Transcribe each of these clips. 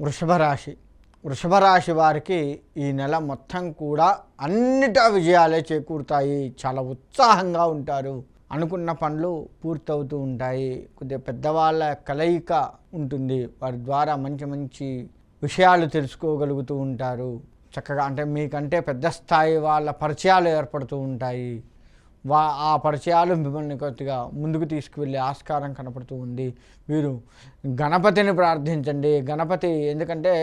వృషభ రాశి. వృషభ రాశి వారికి ఈ నెల మొత్తం కూడా అన్నిటా విజయాలే చేకూరుతాయి. చాలా ఉత్సాహంగా ఉంటారు. అనుకున్న పనులు పూర్తవుతూ ఉంటాయి. కొద్దిగా పెద్దవాళ్ళ కలయిక ఉంటుంది. వారి ద్వారా మంచి మంచి విషయాలు తెలుసుకోగలుగుతూ ఉంటారు. చక్కగా అంటే మీకంటే పెద్ద స్థాయి వాళ్ళ పరిచయాలు ఏర్పడుతూ ఉంటాయి. ఆ పరిచయాలు మిమ్మల్ని కొద్దిగా ముందుకు తీసుకువెళ్ళే ఆస్కారం కనపడుతూ ఉంది. మీరు గణపతిని ప్రార్థించండి. గణపతి ఎందుకంటే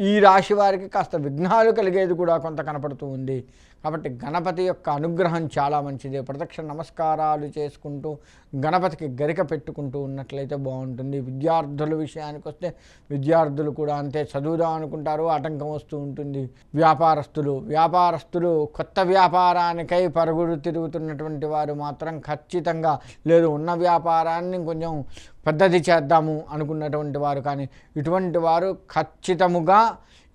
ఈ రాశి వారికి కాస్త విఘ్నాలు కలిగేది కూడా కొంత కనపడుతూ ఉంది. కాబట్టి గణపతి యొక్క అనుగ్రహం చాలా మంచిది. ప్రదక్షిణ నమస్కారాలు చేసుకుంటూ గణపతికి గరిక పెట్టుకుంటూ ఉన్నట్లయితే బాగుంటుంది. విద్యార్థుల విషయానికి వస్తే విద్యార్థులు కూడా అంతే, చదువుదాం అనుకుంటారు, ఆటంకం వస్తూ ఉంటుంది. వ్యాపారస్తులు కొత్త వ్యాపారానికై పరుగులు తిరుగుతున్నటువంటి వారు మాత్రం ఖచ్చితంగా లేదు, ఉన్న వ్యాపారాన్ని కొంచెం పెద్దది చేద్దాము అనుకున్నటువంటి వారు కానీ ఇటువంటి వారు ఖచ్చితముగా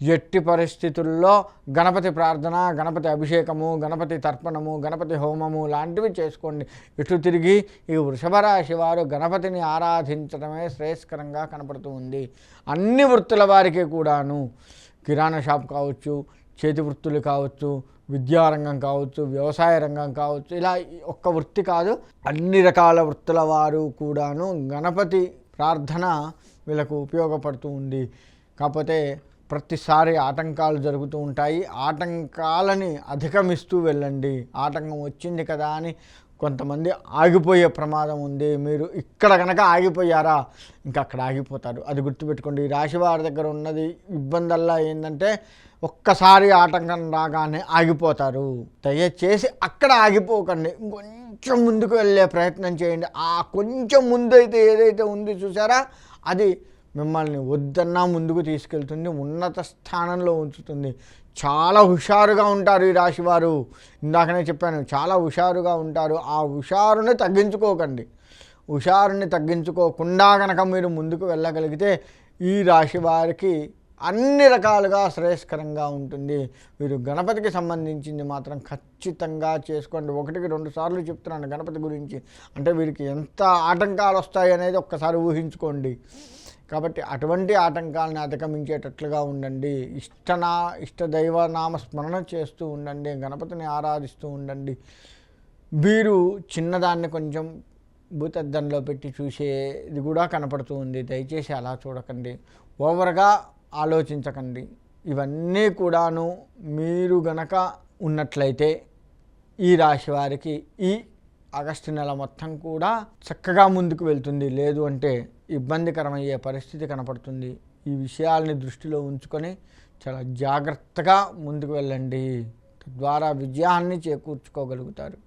ఎట్టి పరిస్థితుల్లో గణపతి ప్రార్థన, గణపతి అభిషేకము, గణపతి తర్పణము, గణపతి హోమము లాంటివి చేసుకోండి. ఇటు తిరిగి ఈ వృషభ రాశి వారు గణపతిని ఆరాధించడమే శ్రేయస్కరంగా కనపడుతూ ఉంది. అన్ని వృత్తుల వారికి కూడాను, కిరాణా షాప్ కావచ్చు, చేతి వృత్తులు కావచ్చు, విద్యారంగం కావచ్చు, వ్యవసాయ రంగం కావచ్చు, ఇలా ఒక్క వృత్తి కాదు అన్ని రకాల వృత్తుల వారు కూడాను గణపతి ప్రార్థన వీళ్ళకు ఉపయోగపడుతూ ఉంది. కాకపోతే ప్రతిసారి ఆటంకాలు జరుగుతూ ఉంటాయి. ఆటంకాలని అధిగమిస్తూ వెళ్ళండి. ఆటంకం వచ్చింది కదా అని కొంతమంది ఆగిపోయే ప్రమాదం ఉంది. మీరు ఇక్కడ కనుక ఆగిపోయారా ఇంకా అక్కడ ఆగిపోతారు. అది గుర్తుపెట్టుకోండి. ఈ రాశి వారి దగ్గర ఉన్నది ఇబ్బందల్లా ఏంటంటే ఒక్కసారి ఆటంకం రాగానే ఆగిపోతారు. దయచేసి అక్కడ ఆగిపోకండి, కొంచెం ముందుకు వెళ్ళే ప్రయత్నం చేయండి. ఆ కొంచెం ముందైతే ఏదైతే ఉంది చూసారా, అది మిమ్మల్ని వద్దన్నా ముందుకు తీసుకెళ్తుంది, ఉన్నత స్థానంలో ఉంచుతుంది. చాలా హుషారుగా ఉంటారు ఈ రాశివారు. ఇందాకనే చెప్పాను, చాలా హుషారుగా ఉంటారు. ఆ హుషారుని తగ్గించుకోకండి. హుషారుని తగ్గించుకోకుండా కనుక మీరు ముందుకు వెళ్ళగలిగితే ఈ రాశి వారికి అన్ని రకాలుగా శ్రేయస్కరంగా ఉంటుంది. వీరు గణపతికి సంబంధించింది మాత్రం ఖచ్చితంగా చేసుకోండి. 1-2 సార్లు చెప్తున్నాను గణపతి గురించి. అంటే వీరికి ఎంత ఆటంకాలు వస్తాయి అనేది ఒక్కసారి ఊహించుకోండి. కాబట్టి అటువంటి ఆటంకాలను అధిగమించేటట్లుగా ఉండండి. ఇష్టదైవ నామ స్మరణ చేస్తూ ఉండండి. గణపతిని ఆరాధిస్తూ ఉండండి. వీరు చిన్నదాన్ని కొంచెం భూతద్దంలో పెట్టి చూసేది కూడా కనపడుతూ ఉంది. దయచేసి అలా చూడకండి, ఓవర్గా ఆలోచించకండి. ఇవన్నీ కూడాను మీరు గనక ఉన్నట్లయితే ఈ రాశి వారికి ఈ ఆగస్టు నెల మొత్తం కూడా చక్కగా ముందుకు వెళ్తుంది. లేదు అంటే ఇబ్బందికరమయ్యే పరిస్థితి కనపడుతుంది. ఈ విషయాల్ని దృష్టిలో ఉంచుకొని చాలా జాగ్రత్తగా ముందుకు వెళ్ళండి. తద్వారా విజయాన్ని చేకూర్చుకోగలుగుతారు.